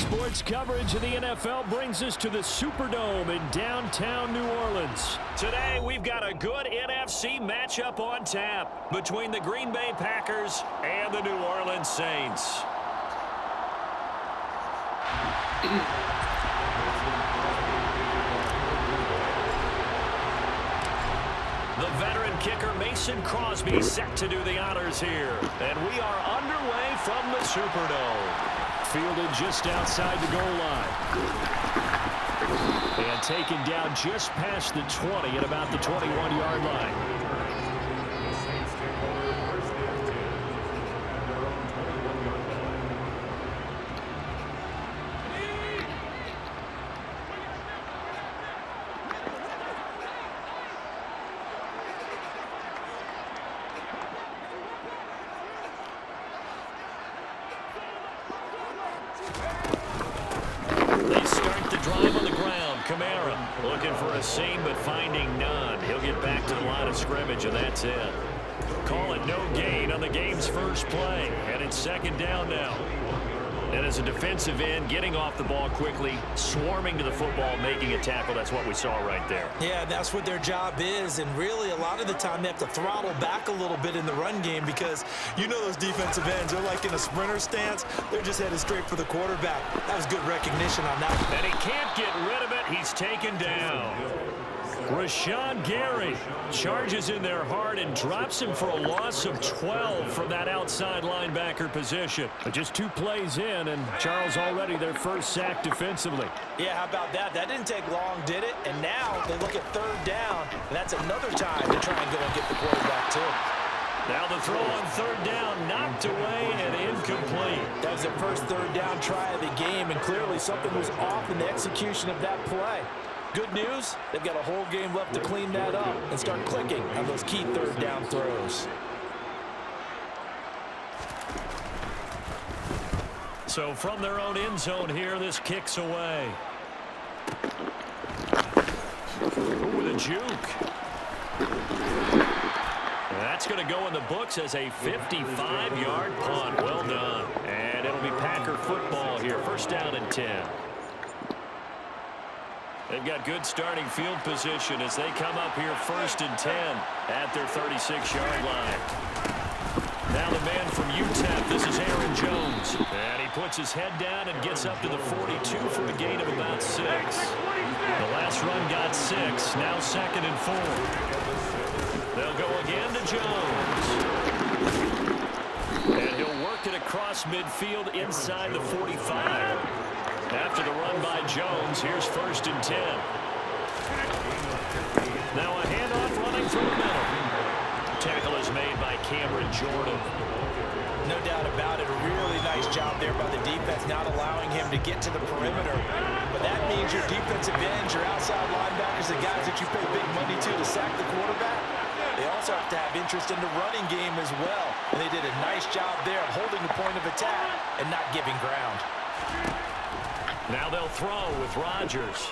Sports coverage of the NFL brings us to the Superdome in downtown New Orleans. Today, we've got a good NFC matchup on tap between the Green Bay Packers and the New Orleans Saints. The veteran kicker Mason Crosby set to do the honors here. And we are underway from the Superdome. Fielded just outside the goal line. And taken down just past the 20 at about the 21-yard line. Looking for a seam, but finding none. He'll get back to the line of scrimmage, and that's it. Call it no gain on the game's first play, and it's second down now. And as a defensive end, getting off the ball quickly, swarming to the football, making a tackle, that's what we saw right there. Yeah, that's what their job is, and really a lot of the time they have to throttle back a little bit in the run game because you know those defensive ends, they're like in a sprinter stance. They're just headed straight for the quarterback. That was good recognition on that. And he can't get rid of it. He's taken down. Rashawn Gary charges in there hard and drops him for a loss of 12 from that outside linebacker position. But just 2 plays in, and Charles already their first sack defensively. Yeah, how about that? That didn't take long, did it? And now they look at third down, and that's another time to try and go and get the quarterback too. Now the throw on third down, knocked away and incomplete. That was the first third down try of the game, and clearly something was off in the execution of that play. Good news, they've got a whole game left to clean that up and start clicking on those key third down throws. So from their own end zone here, this kicks away. With a juke. That's going to go in the books as a 55-yard punt. Well done. And it'll be Packer football here. First down and 10. They've got good starting field position as they come up here first and 10 at their 36-yard line. Now the man from UTEP, this is Aaron Jones. And he puts his head down and gets up to the 42 for a gain of about 6. The last run got 6, now second and 4. They'll go again to Jones. And he'll work it across midfield inside the 45. After the run by Jones, here's first and 10. Now a handoff running through the middle. Tackle is made by Cameron Jordan. No doubt about it. A really nice job there by the defense, not allowing him to get to the perimeter. But that means your defensive ends, your outside linebackers, the guys that you pay big money to sack the quarterback, they also have to have interest in the running game as well. And they did a nice job there of holding the point of attack and not giving ground. Now they'll throw with Rodgers.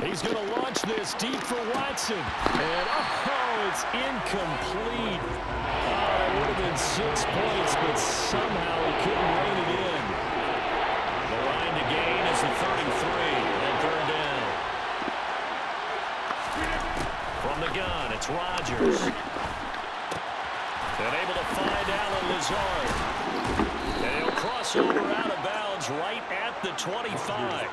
He's going to launch this deep for Watson. And, oh, it's incomplete. Oh, it would have been 6 points, but somehow he couldn't rein it in. The line to gain is the 33 and third down. From the gun, it's Rodgers. And able to find Alan Lazard. And he'll cross over out of bounds right at the 25.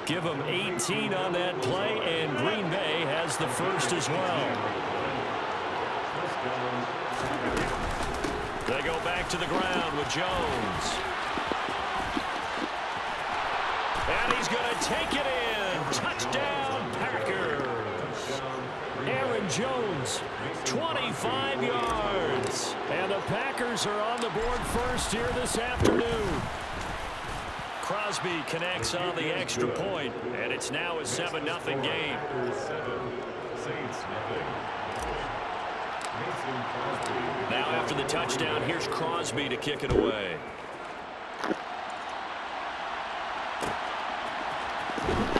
Give him 18 on that play, and Green Bay has the first as well. They go back to the ground with Jones. And he's going to take it in. Touchdown, Packers. Aaron Jones, 25 yards. And the Packers are on the board first here this afternoon. Crosby connects on the extra point, and it's now a 7-0 game. Now after the touchdown, here's Crosby to kick it away.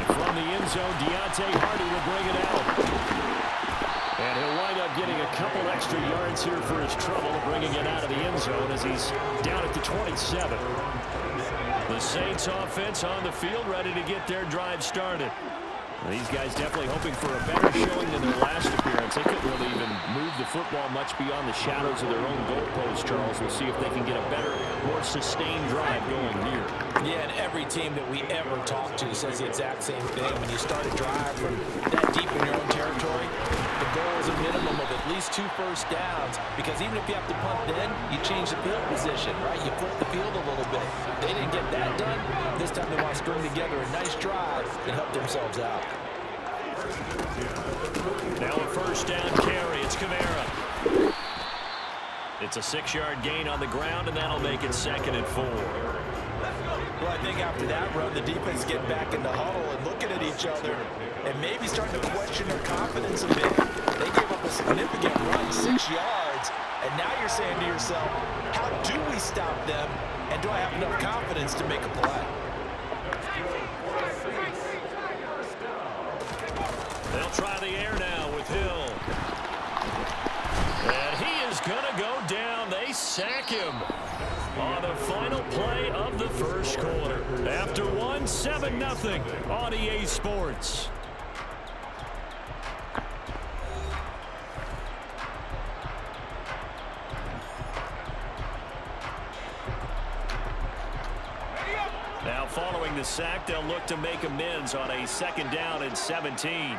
From the end zone, Deontay Hardy will bring it out. And he'll wind up getting a couple extra yards here for his trouble, bringing it out of the end zone as he's down at the 27. The Saints offense on the field, ready to get their drive started. These guys definitely hoping for a better showing than their last appearance. They couldn't really even move the football much beyond the shadows of their own goalpost, Charles. We'll see if they can get a better, more sustained drive going here. Yeah, and every team that we ever talk to says the exact same thing. When you start a drive from that deep in your own territory, the goal is a minimum of at least 2 first downs, because even if you have to punt then, you change the field position, right? You flip the field a little bit. They didn't get that done. This time they want to string together a nice drive and help themselves out. Now a first down carry. It's Kamara. It's a 6-yard gain on the ground, and that'll make it 2nd and 4. Well, I think after that run, the defense get back in the huddle and looking at each other and maybe starting to question their confidence a bit. They gave up a significant run, 6 yards, and now you're saying to yourself, how do we stop them, and do I have enough confidence to make a play? They'll try the air now with Hill. And he is going to go down. They sack him on the final play of the first quarter. After 7-0 on EA Sports. Now following the sack, they'll look to make amends on a 2nd down and 17.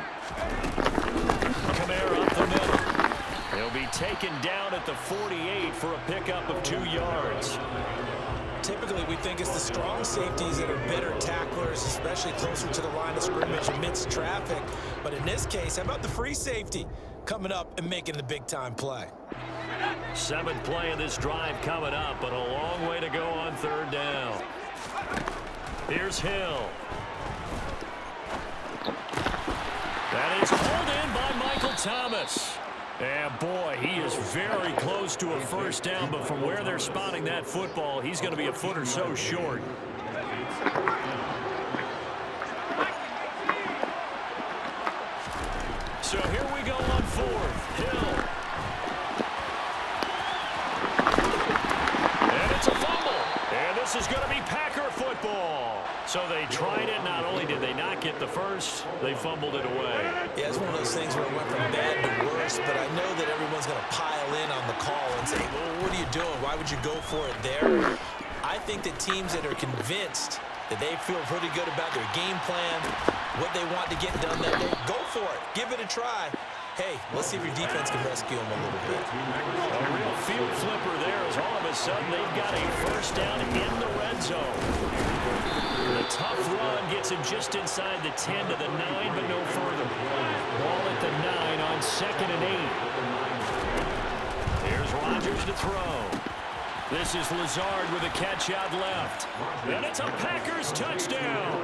Kamara up the middle. He'll be taken down at the 48 for a pickup of 2 yards. Typically, we think it's the strong safeties that are better tacklers, especially closer to the line of scrimmage amidst traffic. But in this case, how about the free safety coming up and making the big-time play? 7th play of this drive coming up, but a long way to go on 3rd down. Here's Hill. That is pulled in by Michael Thomas. And boy, he is very close to a first down, but from where they're spotting that football, he's going to be a foot or so short. So here we go on 4th. Hill. And it's a fumble. And this is going to be Packer football. So they tried it. Not only did they not get the first, they fumbled it away. Yeah, it's one of those things where it went from bad to worse, but I know that everyone's going to pile in on the call and say, well, what are you doing? Why would you go for it there? I think that teams that are convinced that they feel pretty good about their game plan, what they want to get done that day, go for it. Give it a try. Hey, let's see if your defense can rescue them a little bit. A real field flipper there as all of a sudden they've got a first down in the red zone. The tough run gets him just inside the 10 to the 9, but no further. Ball at the 9 on 2nd and 8. Here's Rodgers to throw. This is Lazard with a catch out left. And it's a Packers touchdown.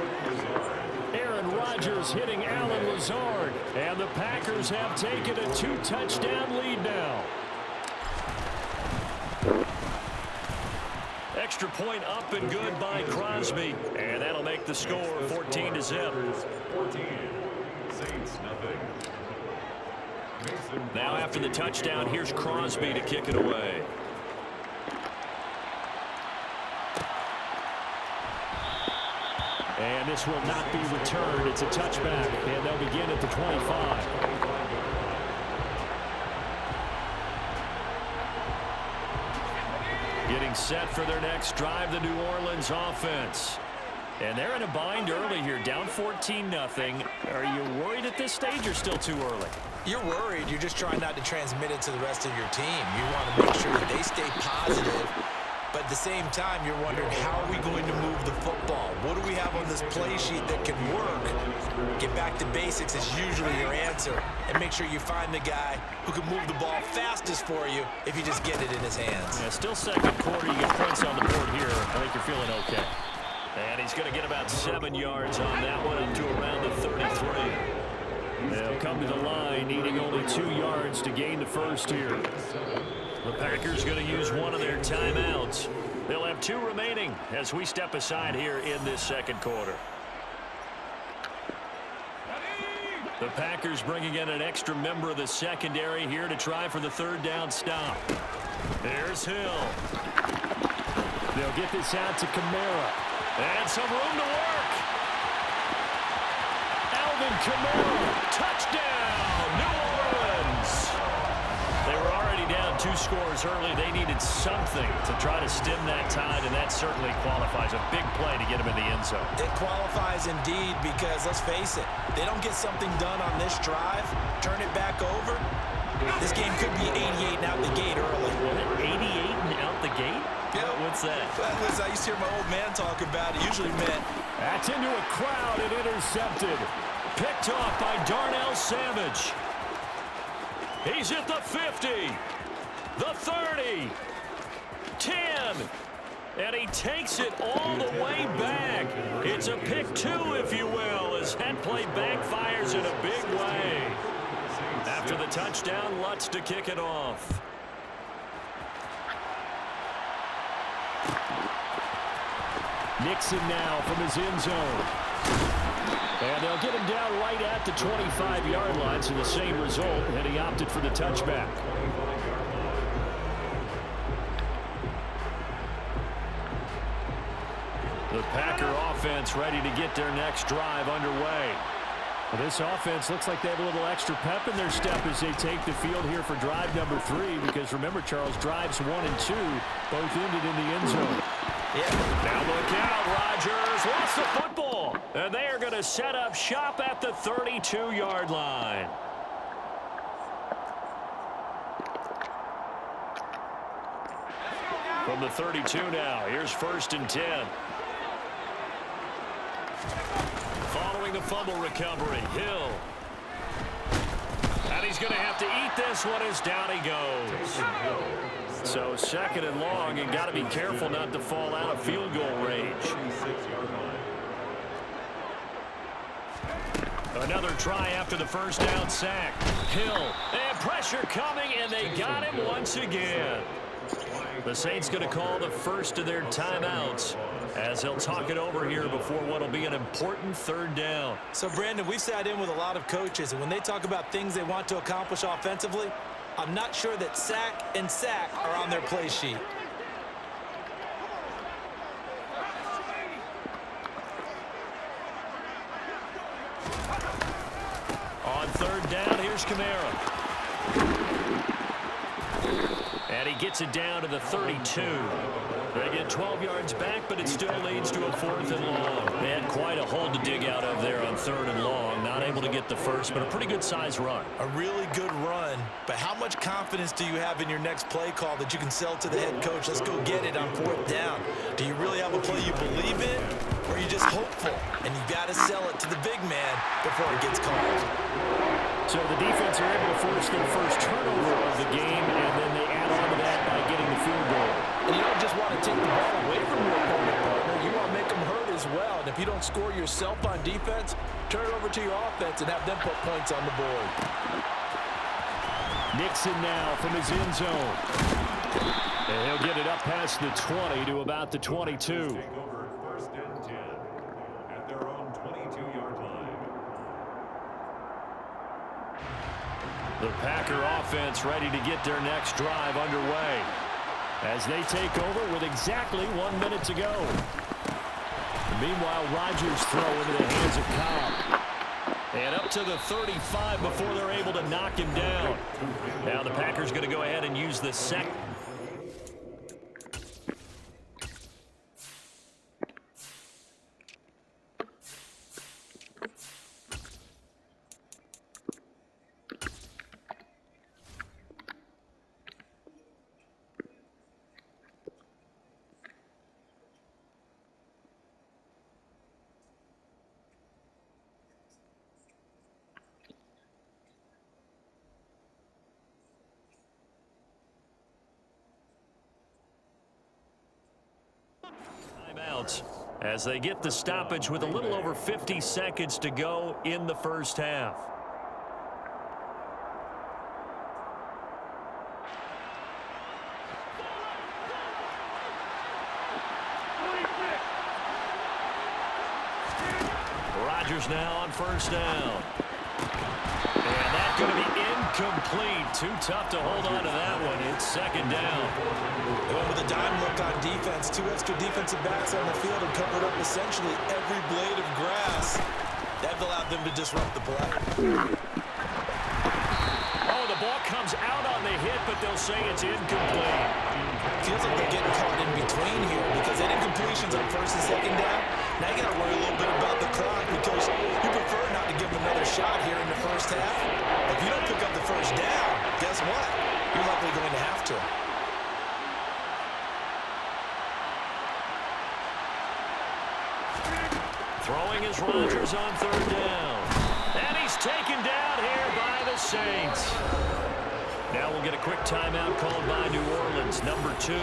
Aaron Rodgers hitting Alan Lazard. And the Packers have taken a 2-touchdown lead now. Extra point up and good by Crosby. And that'll make the score 14-0. Now after the touchdown, here's Crosby to kick it away. And this will not be returned. It's a touchback, and they'll begin at the 25. Getting set for their next drive, the New Orleans offense. And they're in a bind early here, down 14-0. Are you worried at this stage or still too early? You're worried. You're just trying not to transmit it to the rest of your team. You want to make sure that they stay positive. But at the same time, you're wondering, how are we going to move the football? What do we have on this play sheet that can work? Get back to basics is usually your answer. And make sure you find the guy who can move the ball fastest for you if you just get it in his hands. Yeah, still 2nd quarter. You get points on the board here. I think you're feeling okay. And he's going to get about 7 yards on that one into around the 33. They'll come to the line, needing only 2 yards to gain the first here. The Packers going to use one of their timeouts. They'll have 2 remaining as we step aside here in this 2nd quarter. The Packers bringing in an extra member of the secondary here to try for the 3rd down stop. There's Hill. They'll get this out to Kamara. And some room to work. Alvin Kamara, touchdown, New Orleans. They were already down 2 scores early. They needed something to try to stem that tide, and that certainly qualifies. A big play to get them in the end zone. It qualifies indeed because, let's face it, they don't get something done on this drive, turn it back over, this game could be 88 and out the gate early. 88 and out the gate? Yeah. What's that? Listen, I used to hear my old man talk about it. Usually meant. That's into a crowd and intercepted. Picked off by Darnell Savage. He's at the 50, the 30, 10, and he takes it all the way back. It's a pick 2, if you will, as that play backfires in a big way. After the touchdown, Lutz to kick it off. Nixon now from his end zone. And they'll get him down right at the 25-yard line, so the same result, and he opted for the touchback. The Packer offense ready to get their next drive underway. Well, this offense looks like they have a little extra pep in their step as they take the field here for drive number 3, because remember, Charles, drives 1 and 2 both ended in the end zone. Yeah. Now look out, Rodgers lost the football, and they are going to set up shop at the 32-yard line. From the 32 now, here's 1st and 10. Following the fumble recovery, Hill. And he's going to have to eat this one as down he goes. So 2nd and long, and got to be careful not to fall out of field goal range. Another try after the first down sack. Hill, and pressure coming, and they got him once again. The Saints going to call the first of their timeouts as they'll talk it over here before what will be an important 3rd down. So, Brandon, we've sat in with a lot of coaches, and when they talk about things they want to accomplish offensively, I'm not sure that sack and sack are on their play sheet. On 3rd down, here's Kamara. And he gets it down to the 32. They get 12 yards back, but it still leads to a 4th and long. They had quite a hole to dig out of there on 3rd and long. Not able to get the first, but a pretty good size run. A really good run, but how much confidence do you have in your next play call that you can sell to the head coach? Let's go get it on 4th down. Do you really have a play you believe in, or are you just hopeful? And you got to sell it to the big man before it gets called. So the defense are able to force their first turnover of the game, and then they add on to that by getting the field goal. And you don't just want to take the ball away from your opponent, partner. You want to make them hurt as well. And if you don't score yourself on defense, turn it over to your offense and have them put points on the board. Nixon now from his end zone. And he'll get it up past the 20 to about the 22. Take over 1st and 10 at their own 22-yard line. The Packer offense ready to get their next drive underway as they take over with exactly 1 minute to go. Meanwhile, Rodgers throw into the hands of Cobb. And up to the 35 before they're able to knock him down. Now the Packers going to go ahead and use the second. Timeouts as they get the stoppage with a little over 50 seconds to go in the first half. Rodgers now on 1st down. And that going to be incomplete. Too tough to hold on to that one. It's second down. They went with a dime look on defense. 2 extra defensive backs on the field and covered up essentially every blade of grass. That allowed them to disrupt the play. Oh, the ball comes out on the hit, but they'll say it's incomplete. Feels like they're getting caught in between here because they did completions on first and second down. Now you got to worry a little bit about the clock because you prefer not to give them another shot here in the first half. If you don't pick up the first down, guess what? You're likely going to have to. Throwing is Rodgers on third down. And he's taken down here by the Saints. Now we'll get a quick timeout called by New Orleans, number 2,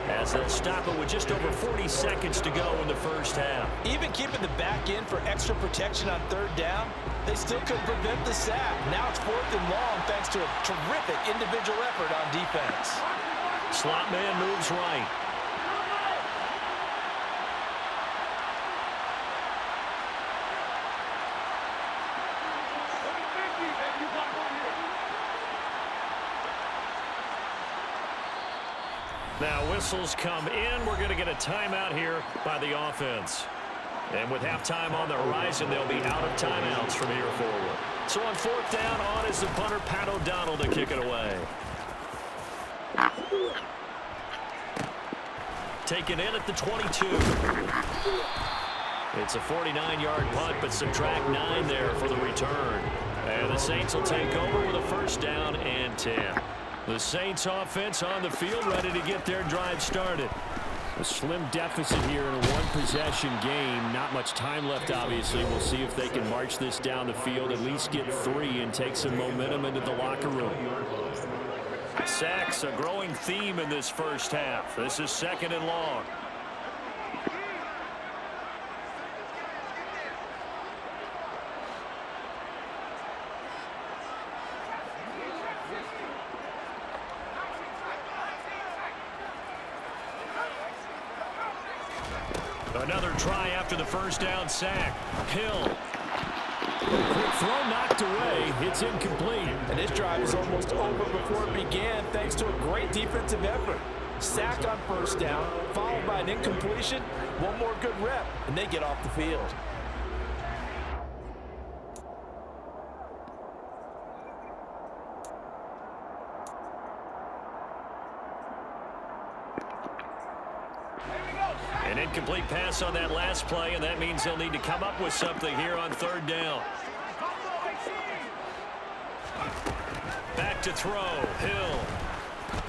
as they'll stop it with just over 40 seconds to go in the first half. Even keeping the back in for extra protection on third down, they still couldn't prevent the sack. Now it's 4th and long thanks to a terrific individual effort on defense. Slot man moves right. Now whistles come in. We're going to get a timeout here by the offense. And with halftime on the horizon, they'll be out of timeouts from here forward. So on 4th down, on is the punter, Pat O'Donnell, to kick it away. Taken in at the 22. It's a 49-yard punt, but subtract 9 there for the return. And the Saints will take over with a first down and 10. The Saints offense on the field, ready to get their drive started. A slim deficit here in a one-possession game. Not much time left, obviously. We'll see if they can march this down the field, at least get 3 and take some momentum into the locker room. Sacks, a growing theme in this first half. This is 2nd and long. Another try after the first down sack. Hill. Quick throw knocked away. It's incomplete. And this drive is almost over before it began thanks to a great defensive effort. Sack on first down, followed by an incompletion. One more good rep, and they get off the field. An incomplete pass on that last play, and that means they'll need to come up with something here on 3rd down. Back to throw. Hill.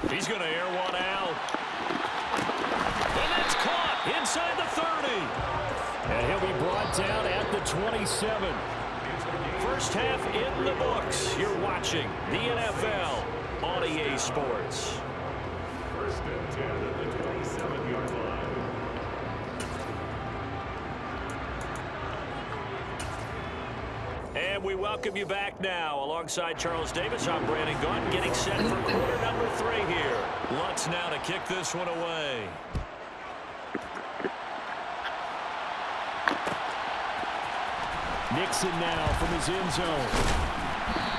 He's going to air one out. And that's caught inside the 30. And he'll be brought down at the 27. First half in the books. You're watching the NFL on EA Sports. 1st and 10 at the 27-yard line. And we welcome you back now. Alongside Charles Davis, I'm Brandon Gaudin, getting set for quarter number 3 here. Lutz now to kick this one away. Nixon now from his end zone.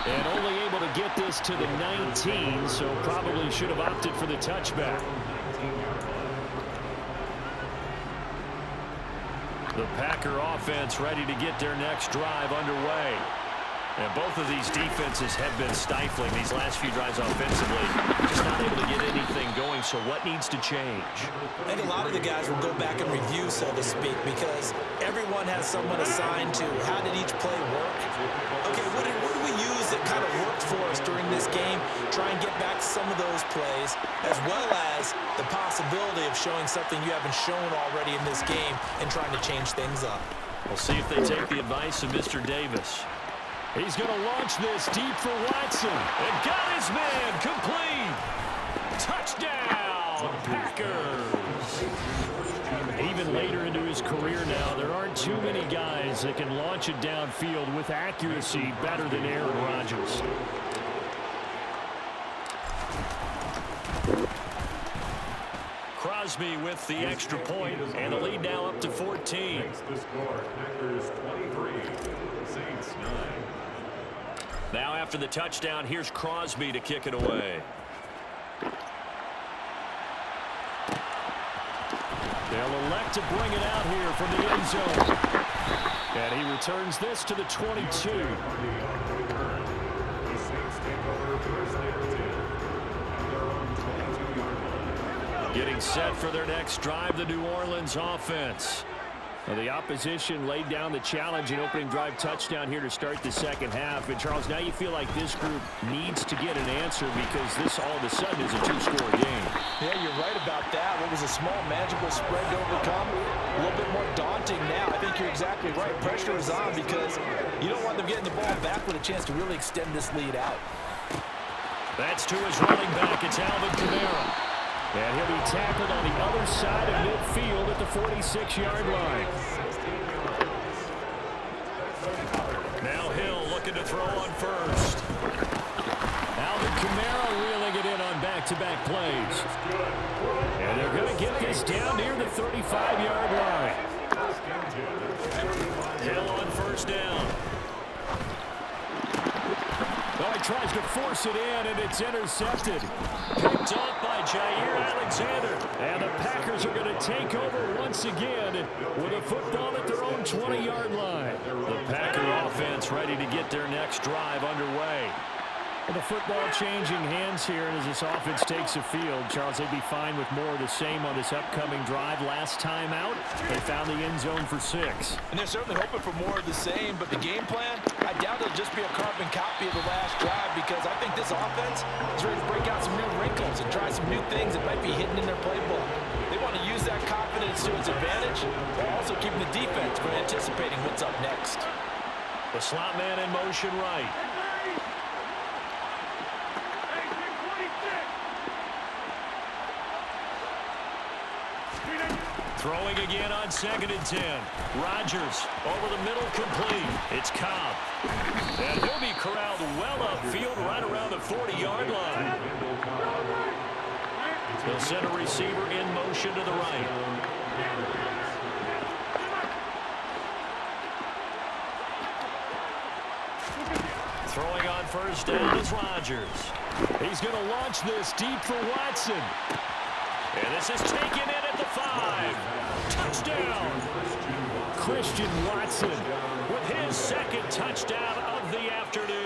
And only able to get this to the 19, so probably should have opted for the touchback. The Packer offense ready to get their next drive underway. And both of these defenses have been stifling these last few drives offensively. Just not able to get anything going, so what needs to change? I think a lot of the guys will go back and review, so to speak, because everyone has someone assigned to how did each play work. Okay, what did we use that kind of worked for us during this game? Try and get back to some of those plays, as well as the possibility of showing something you haven't shown already in this game and trying to change things up. We'll see if they take the advice of Mr. Davis. He's going to launch this deep for Watson. And got his man complete. Touchdown, Packers. Even later into his career now, there aren't too many guys that can launch it downfield with accuracy better than Aaron Rodgers. Crosby with the extra point, and the lead now up to 14. The score, Packers 23, Saints 9. Now after the touchdown, here's Crosby to kick it away. They'll elect to bring it out here from the end zone. And he returns this to the 22. The Saints take over first and 10 at their own 22-yard line. Getting set for their next drive, the New Orleans offense. Well, the opposition laid down the challenge in opening drive touchdown here to start the second half. And, Charles, now you feel like this group needs to get an answer because this all of a sudden is a two-score game. Yeah, you're right about that. What was a small, manageable spread to overcome, a little bit more daunting now. I think you're exactly right. Pressure is on because you don't want them getting the ball back with a chance to really extend this lead out. That's to his running back. It's Alvin Kamara. And he'll be tackled on the other side of midfield at the 46-yard line. Now Hill looking to throw on first. Alvin Kamara reeling it in on back-to-back plays. And they're going to get this down near the 35-yard line. Hill on first down. Oh, he tries to force it in, and it's intercepted. Picked up by Jair Alexander. And the Packers are going to take over once again with a football at their own 20-yard line. The Packer offense ready to get their next drive underway. Well, the football changing hands here, and as this offense takes the field, Charles, they'd be fine with more of the same on this upcoming drive. Last time out, they found the end zone for 6. And they're certainly hoping for more of the same, but the game plan, I doubt it'll just be a carbon copy of the last drive because I think this offense is ready to break out some new wrinkles and try some new things that might be hidden in their playbook. They want to use that confidence to its advantage while also keeping the defense from anticipating what's up next. The slot man in motion right. Throwing again on 2nd and 10. Rodgers over the middle, complete. It's Cobb. And he'll be corralled well upfield right around the 40-yard line. They'll send a receiver in motion to the right. Throwing on first down is Rodgers. He's going to launch this deep for Watson. And this is taken in at the 5. Touchdown. Christian Watson with his second touchdown of the afternoon.